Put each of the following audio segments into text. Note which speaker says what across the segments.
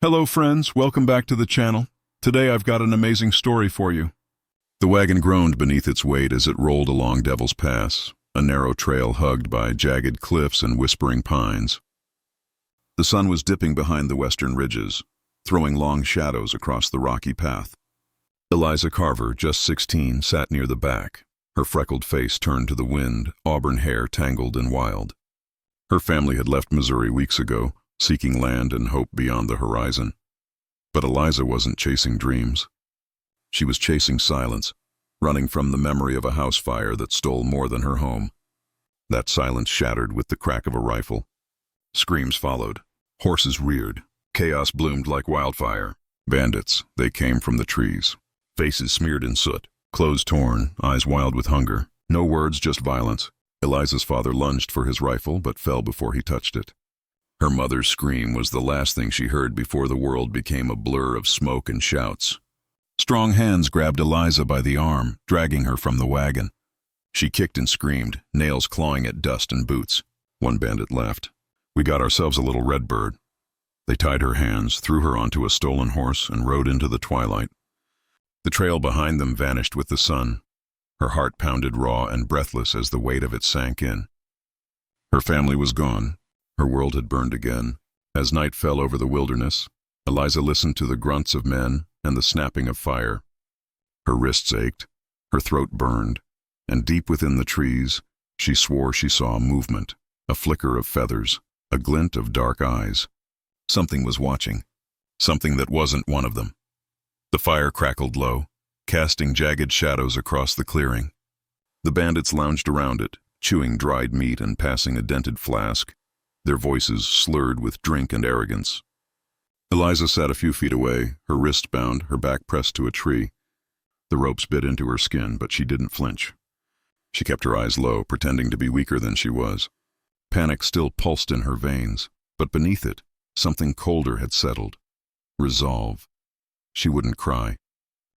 Speaker 1: Hello friends, welcome back to the channel. Today I've got an amazing story for you. The wagon groaned beneath its weight as it rolled along Devil's Pass, a narrow trail hugged by jagged cliffs and whispering pines. The sun was dipping behind the western ridges, throwing long shadows across the rocky path. Eliza Carver, just 16, sat near the back, her freckled face turned to the wind, auburn hair tangled and wild. Her family had left Missouri weeks ago, seeking land and hope beyond the horizon. But Eliza wasn't chasing dreams. She was chasing silence, running from the memory of a house fire that stole more than her home. That silence shattered with the crack of a rifle. Screams followed. Horses reared. Chaos bloomed like wildfire. Bandits, they came from the trees. Faces smeared in soot, clothes torn, eyes wild with hunger. No words, just violence. Eliza's father lunged for his rifle, but fell before he touched it. Her mother's scream was the last thing she heard before the world became a blur of smoke and shouts. Strong hands grabbed Eliza by the arm, dragging her from the wagon. She kicked and screamed, nails clawing at dust and boots. One bandit laughed. "We got ourselves a little redbird." They tied her hands, threw her onto a stolen horse, and rode into the twilight. The trail behind them vanished with the sun. Her heart pounded raw and breathless as the weight of it sank in. Her family was gone. Her world had burned again. As night fell over the wilderness, Eliza listened to the grunts of men and the snapping of fire. Her wrists ached, her throat burned, and deep within the trees, she swore she saw a movement, a flicker of feathers, a glint of dark eyes. Something was watching, something that wasn't one of them. The fire crackled low, casting jagged shadows across the clearing. The bandits lounged around it, chewing dried meat and passing a dented flask, their voices slurred with drink and arrogance. Eliza sat a few feet away, her wrist bound, her back pressed to a tree. The ropes bit into her skin, but she didn't flinch. She kept her eyes low, pretending to be weaker than she was. Panic still pulsed in her veins, but beneath it, something colder had settled. Resolve. She wouldn't cry.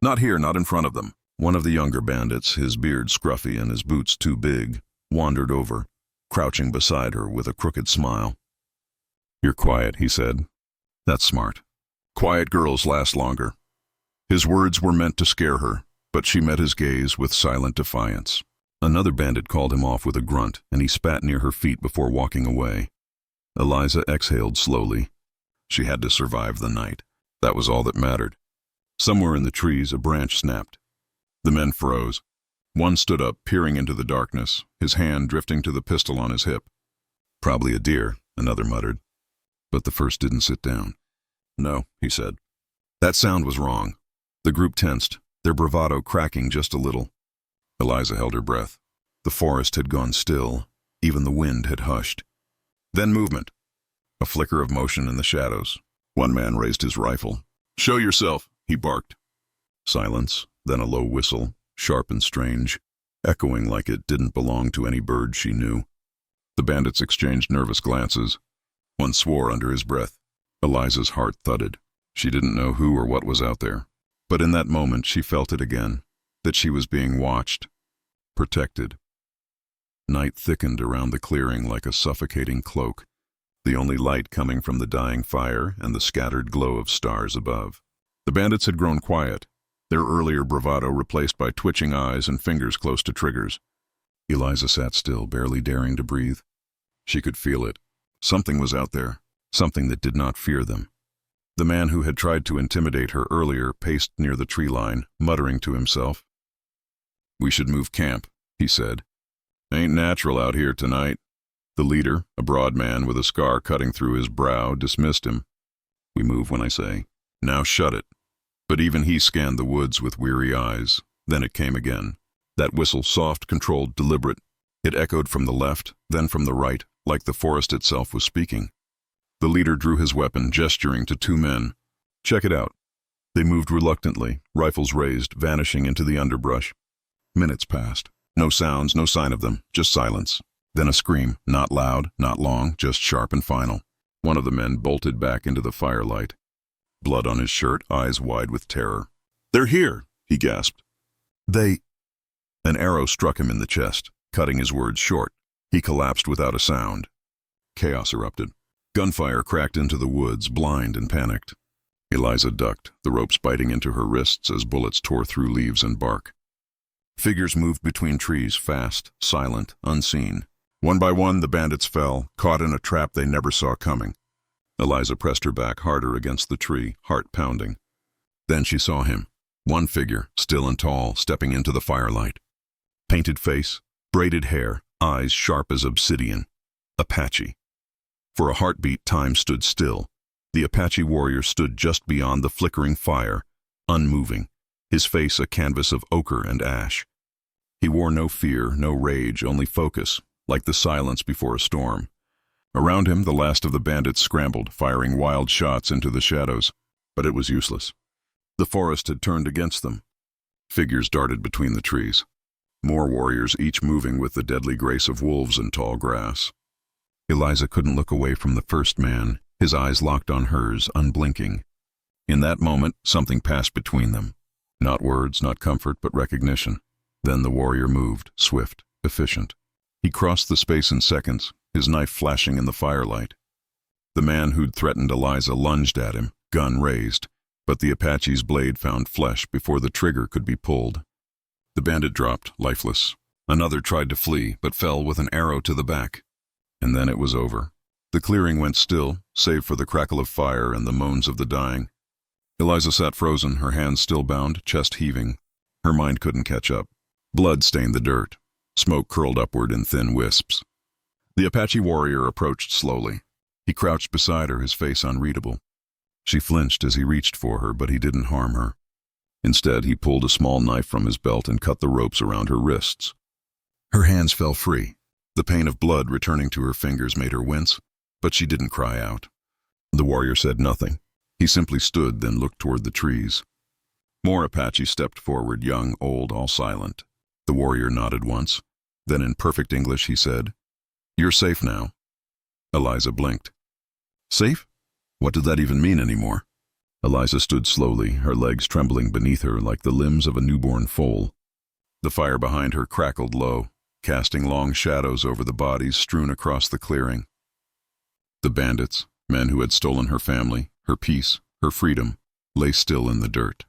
Speaker 1: Not here, not in front of them. One of the younger bandits, his beard scruffy and his boots too big, wandered over, crouching beside her with a crooked smile. "You're quiet," he said. "That's smart. Quiet girls last longer." His words were meant to scare her, but she met his gaze with silent defiance. Another bandit called him off with a grunt, and he spat near her feet before walking away. Eliza exhaled slowly. She had to survive the night. That was all that mattered. Somewhere in the trees, a branch snapped. The men froze. One stood up, peering into the darkness, his hand drifting to the pistol on his hip. "Probably a deer," another muttered. But the first didn't sit down. "No," he said. That sound was wrong. The group tensed, their bravado cracking just a little. Eliza held her breath. The forest had gone still. Even the wind had hushed. Then movement. A flicker of motion in the shadows. One man raised his rifle. "Show yourself," he barked. Silence, then a low whistle, sharp and strange, echoing like it didn't belong to any bird she knew. The bandits exchanged nervous glances. One swore under his breath. Eliza's heart thudded. She didn't know who or what was out there. But in that moment she felt it again, that she was being watched, protected. Night thickened around the clearing like a suffocating cloak, the only light coming from the dying fire and the scattered glow of stars above. The bandits had grown quiet, their earlier bravado replaced by twitching eyes and fingers close to triggers. Eliza sat still, barely daring to breathe. She could feel it. Something was out there, something that did not fear them. The man who had tried to intimidate her earlier paced near the tree line, muttering to himself. "We should move camp," he said. "Ain't natural out here tonight." The leader, a broad man with a scar cutting through his brow, dismissed him. "We move when I say. Now shut it." But even he scanned the woods with weary eyes. Then it came again. That whistle, soft, controlled, deliberate. It echoed from the left, then from the right, like the forest itself was speaking. The leader drew his weapon, gesturing to two men. "Check it out." They moved reluctantly, rifles raised, vanishing into the underbrush. Minutes passed. No sounds, no sign of them, just silence. Then a scream, not loud, not long, just sharp and final. One of the men bolted back into the firelight. Blood on his shirt, eyes wide with terror. "They're here," he gasped. "They—" An arrow struck him in the chest, cutting his words short. He collapsed without a sound. Chaos erupted. Gunfire cracked into the woods, blind and panicked. Eliza ducked, the ropes biting into her wrists as bullets tore through leaves and bark. Figures moved between trees, fast, silent, unseen. One by one, the bandits fell, caught in a trap they never saw coming. Eliza pressed her back harder against the tree, heart pounding. Then she saw him. One figure, still and tall, stepping into the firelight. Painted face, braided hair, eyes sharp as obsidian. Apache. For a heartbeat, time stood still. The Apache warrior stood just beyond the flickering fire, unmoving, his face a canvas of ochre and ash. He wore no fear, no rage, only focus, like the silence before a storm. Around him, the last of the bandits scrambled, firing wild shots into the shadows, but it was useless. The forest had turned against them. Figures darted between the trees. More warriors, each moving with the deadly grace of wolves in tall grass. Eliza couldn't look away from the first man, his eyes locked on hers, unblinking. In that moment, something passed between them. Not words, not comfort, but recognition. Then the warrior moved, swift, efficient. He crossed the space in seconds, his knife flashing in the firelight. The man who'd threatened Eliza lunged at him, gun raised, but the Apache's blade found flesh before the trigger could be pulled. The bandit dropped, lifeless. Another tried to flee, but fell with an arrow to the back. And then it was over. The clearing went still, save for the crackle of fire and the moans of the dying. Eliza sat frozen, her hands still bound, chest heaving. Her mind couldn't catch up. Blood stained the dirt. Smoke curled upward in thin wisps. The Apache warrior approached slowly. He crouched beside her, his face unreadable. She flinched as he reached for her, but he didn't harm her. Instead, he pulled a small knife from his belt and cut the ropes around her wrists. Her hands fell free. The pain of blood returning to her fingers made her wince, but she didn't cry out. The warrior said nothing. He simply stood, then looked toward the trees. More Apache stepped forward, young, old, all silent. The warrior nodded once. Then in perfect English he said, "You're safe now." Eliza blinked. Safe? What did that even mean anymore? Eliza stood slowly, her legs trembling beneath her like the limbs of a newborn foal. The fire behind her crackled low, casting long shadows over the bodies strewn across the clearing. The bandits, men who had stolen her family, her peace, her freedom, lay still in the dirt.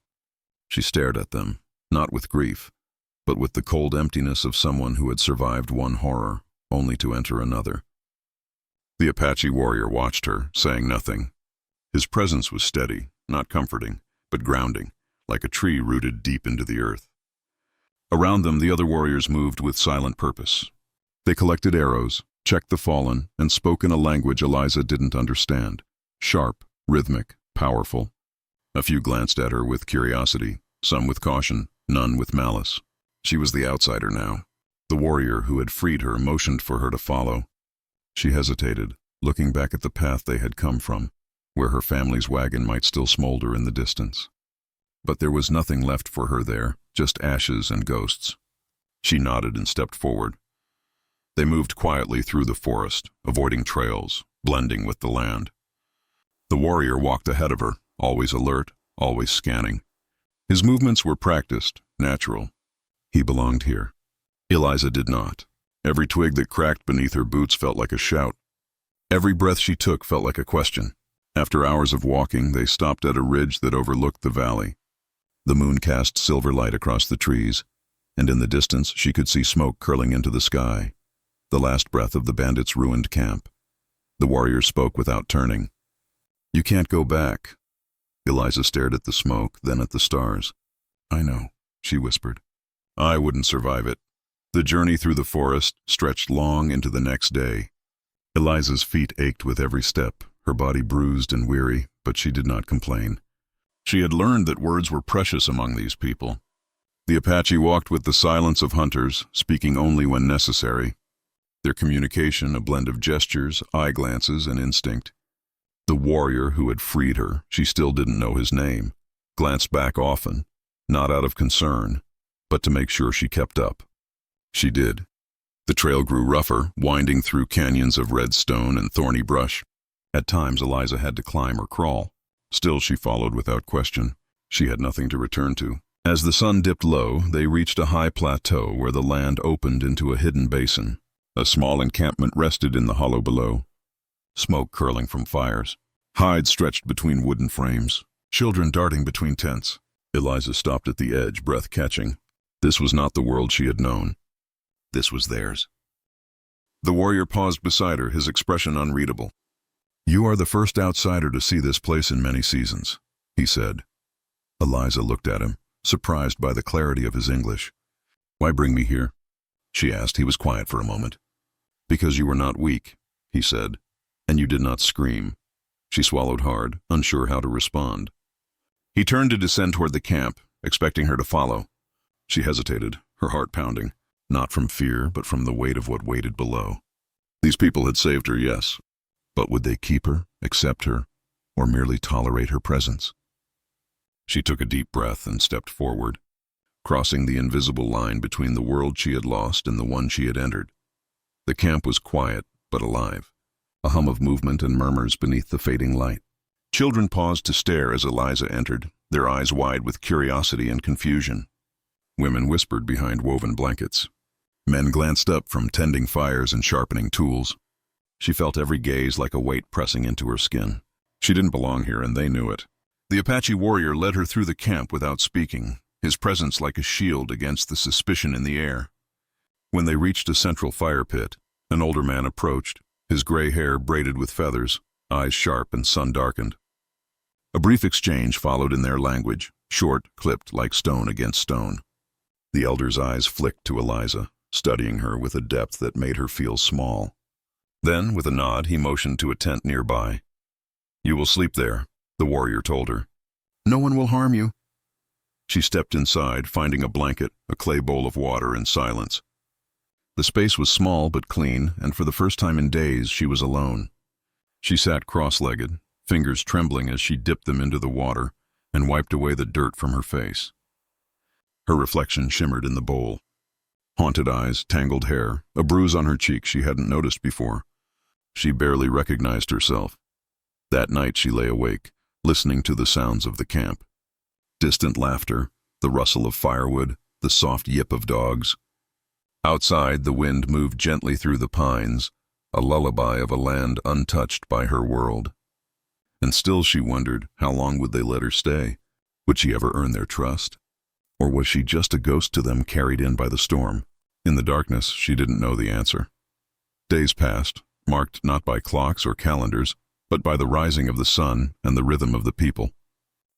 Speaker 1: She stared at them, not with grief, but with the cold emptiness of someone who had survived one horror, only to enter another. The Apache warrior watched her, saying nothing. His presence was steady, not comforting, but grounding, like a tree rooted deep into the earth. Around them, the other warriors moved with silent purpose. They collected arrows, checked the fallen, and spoke in a language Eliza didn't understand. Sharp, rhythmic, powerful. A few glanced at her with curiosity, some with caution, none with malice. She was the outsider now. The warrior who had freed her motioned for her to follow. She hesitated, looking back at the path they had come from, where her family's wagon might still smolder in the distance. But there was nothing left for her there, just ashes and ghosts. She nodded and stepped forward. They moved quietly through the forest, avoiding trails, blending with the land. The warrior walked ahead of her, always alert, always scanning. His movements were practiced, natural. He belonged here. Eliza did not. Every twig that cracked beneath her boots felt like a shout. Every breath she took felt like a question. After hours of walking, they stopped at a ridge that overlooked the valley. The moon cast silver light across the trees, and in the distance she could see smoke curling into the sky, the last breath of the bandits' ruined camp. The warrior spoke without turning. "You can't go back." Eliza stared at the smoke, then at the stars. "I know," she whispered. "I wouldn't survive it." The journey through the forest stretched long into the next day. Eliza's feet ached with every step, her body bruised and weary, but she did not complain. She had learned that words were precious among these people. The Apache walked with the silence of hunters, speaking only when necessary. Their communication a blend of gestures, eye glances, and instinct. The warrior who had freed her, she still didn't know his name, glanced back often, not out of concern, but to make sure she kept up. She did. The trail grew rougher, winding through canyons of red stone and thorny brush. At times Eliza had to climb or crawl. Still she followed without question. She had nothing to return to. As the sun dipped low, they reached a high plateau where the land opened into a hidden basin. A small encampment rested in the hollow below. Smoke curling from fires. Hides stretched between wooden frames. children darting between tents. Eliza stopped at the edge, breath catching. This was not the world she had known. This was theirs. The warrior paused beside her, his expression unreadable. "You are the first outsider to see this place in many seasons," he said. Eliza looked at him, surprised by the clarity of his English. "Why bring me here?" she asked. He was quiet for a moment. "Because you were not weak," he said, "and you did not scream." She swallowed hard, unsure how to respond. He turned to descend toward the camp, expecting her to follow. She hesitated, her heart pounding, not from fear, but from the weight of what waited below. These people had saved her, yes, but would they keep her, accept her, or merely tolerate her presence? She took a deep breath and stepped forward, crossing the invisible line between the world she had lost and the one she had entered. The camp was quiet, but alive, a hum of movement and murmurs beneath the fading light. Children paused to stare as Eliza entered, their eyes wide with curiosity and confusion. Women whispered behind woven blankets. Men glanced up from tending fires and sharpening tools. She felt every gaze like a weight pressing into her skin. She didn't belong here, and they knew it. The Apache warrior led her through the camp without speaking, his presence like a shield against the suspicion in the air. When they reached a central fire pit, an older man approached, his gray hair braided with feathers, eyes sharp and sun-darkened. A brief exchange followed in their language, short, clipped like stone against stone. The elder's eyes flicked to Eliza, studying her with a depth that made her feel small. Then, with a nod, he motioned to a tent nearby. "You will sleep there," the warrior told her. "No one will harm you." She stepped inside, finding a blanket, a clay bowl of water, and silence. The space was small but clean, and for the first time in days she was alone. She sat cross-legged, fingers trembling as she dipped them into the water and wiped away the dirt from her face. Her reflection shimmered in the bowl. Haunted eyes, tangled hair, a bruise on her cheek she hadn't noticed before. She barely recognized herself. That night she lay awake, listening to the sounds of the camp. Distant laughter, the rustle of firewood, the soft yip of dogs. Outside, the wind moved gently through the pines, a lullaby of a land untouched by her world. And still she wondered, how long would they let her stay? Would she ever earn their trust? Or was she just a ghost to them carried in by the storm? In the darkness, she didn't know the answer. Days passed, marked not by clocks or calendars, but by the rising of the sun and the rhythm of the people.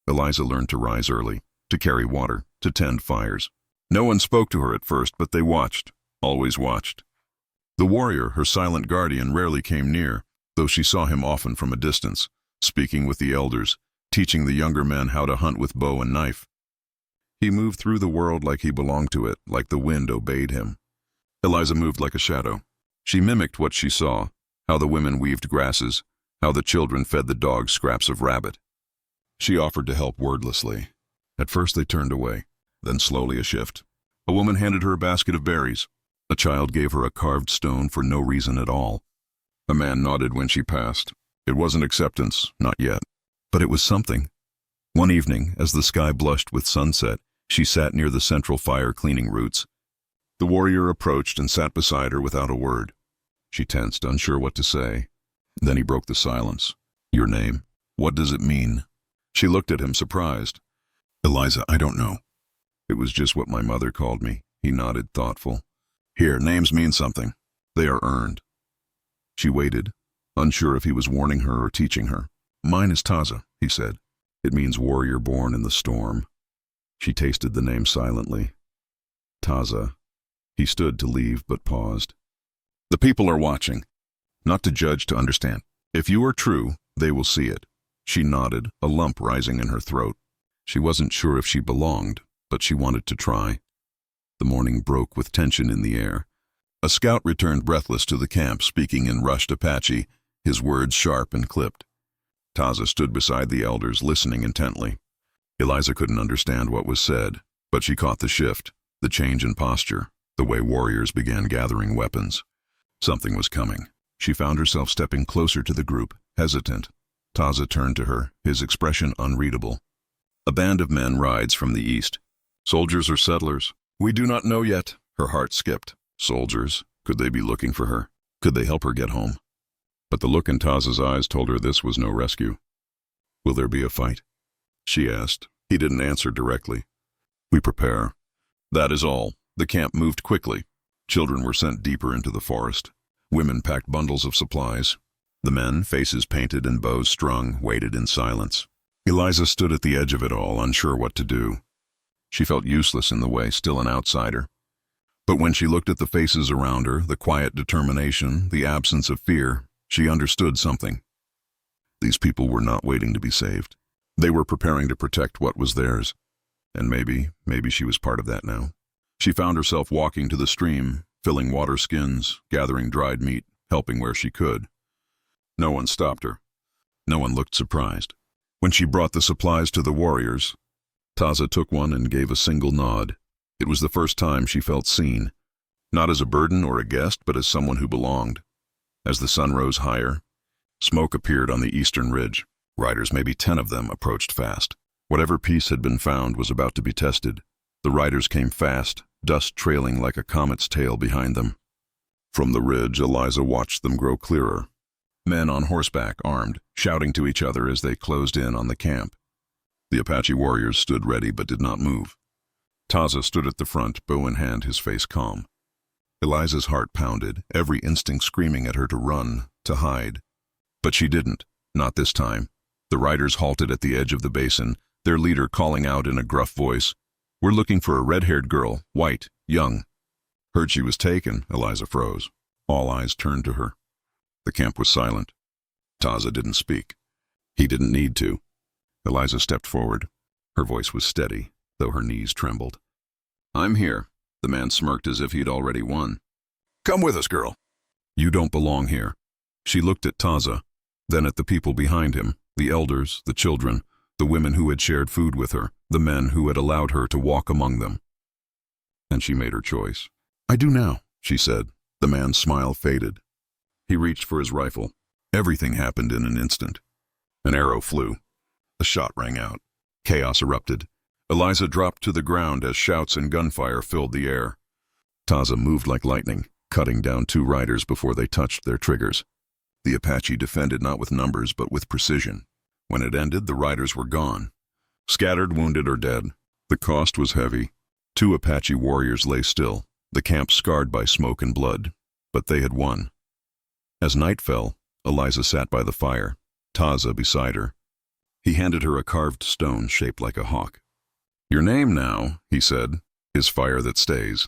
Speaker 1: Eliza learned to rise early, to carry water, to tend fires. No one spoke to her at first, but they watched, always watched. The warrior, her silent guardian, rarely came near, though she saw him often from a distance, speaking with the elders, teaching the younger men how to hunt with bow and knife. He moved through the world like he belonged to it, like the wind obeyed him. Eliza moved like a shadow. She mimicked what she saw, how the women weaved grasses, how the children fed the dogs scraps of rabbit. She offered to help wordlessly. At first they turned away, then slowly a shift. A woman handed her a basket of berries. A child gave her a carved stone for no reason at all. A man nodded when she passed. It wasn't acceptance, not yet, but it was something. One evening, as the sky blushed with sunset, she sat near the central fire cleaning roots. The warrior approached and sat beside her without a word. She tensed, unsure what to say. Then he broke the silence. "Your name? What does it mean?" She looked at him, surprised. "Eliza, I don't know. It was just what my mother called me." He nodded, thoughtful. "Here, names mean something. They are earned." She waited, unsure if he was warning her or teaching her. "Mine is Taza," he said. "It means warrior born in the storm." She tasted the name silently. Taza. He stood to leave, but paused. "The people are watching. Not to judge, to understand. If you are true, they will see it." She nodded, a lump rising in her throat. She wasn't sure if she belonged, but she wanted to try. The morning broke with tension in the air. A scout returned breathless to the camp, speaking in rushed Apache, his words sharp and clipped. Taza stood beside the elders, listening intently. Eliza couldn't understand what was said, but she caught the shift, the change in posture, the way warriors began gathering weapons. Something was coming. She found herself stepping closer to the group, hesitant. Taza turned to her, his expression unreadable. "A band of men rides from the east. Soldiers or settlers? We do not know yet." Her heart skipped. Soldiers? Could they be looking for her? Could they help her get home? But the look in Taza's eyes told her this was no rescue. "Will there be a fight?" she asked. He didn't answer directly. We prepare. That is all. The camp moved quickly. Children were sent deeper into the forest. Women packed bundles of supplies. The men, faces painted and bows strung, waited in silence. Eliza stood at the edge of it all, unsure what to do. She felt useless in the way, still an outsider. But when she looked at the faces around her, the quiet determination, the absence of fear, she understood something. These people were not waiting to be saved. They were preparing to protect what was theirs. And maybe she was part of that now. She found herself walking to the stream, filling water skins, gathering dried meat, helping where she could. No one stopped her. No one looked surprised. When she brought the supplies to the warriors, Taza took one and gave a single nod. It was the first time she felt seen, not as a burden or a guest, but as someone who belonged. As the sun rose higher, smoke appeared on the eastern ridge. Riders, maybe 10 of them, approached fast. Whatever piece had been found was about to be tested. The riders came fast, dust trailing like a comet's tail behind them. From the ridge, Eliza watched them grow clearer. Men on horseback, armed, shouting to each other as they closed in on the camp. The Apache warriors stood ready but did not move. Taza stood at the front, bow in hand, his face calm. Eliza's heart pounded, every instinct screaming at her to run, to hide. But she didn't, not this time. The riders halted at the edge of the basin, their leader calling out in a gruff voice, "We're looking for a red-haired girl, white, young." Heard she was taken, Eliza froze. All eyes turned to her. The camp was silent. Taza didn't speak. He didn't need to. Eliza stepped forward. Her voice was steady, though her knees trembled. "I'm here." The man smirked as if he'd already won. "Come with us, girl." "You don't belong here." She looked at Taza, then at the people behind him, the elders, the children, the women who had shared food with her, the men who had allowed her to walk among them. And she made her choice. "I do now," she said. The man's smile faded. He reached for his rifle. Everything happened in an instant. An arrow flew. A shot rang out. Chaos erupted. Eliza dropped to the ground as shouts and gunfire filled the air. Taza moved like lightning, cutting down 2 riders before they touched their triggers. The Apache defended not with numbers but with precision. When it ended, the riders were gone. Scattered, wounded, or dead. The cost was heavy. 2 Apache warriors lay still, the camp scarred by smoke and blood. But they had won. As night fell, Eliza sat by the fire, Taza beside her. He handed her a carved stone shaped like a hawk. "Your name now," he said, "is fire that stays."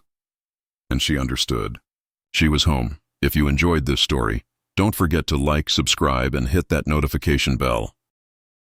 Speaker 1: And she understood. She was home. If you enjoyed this story, don't forget to like, subscribe, and hit that notification bell.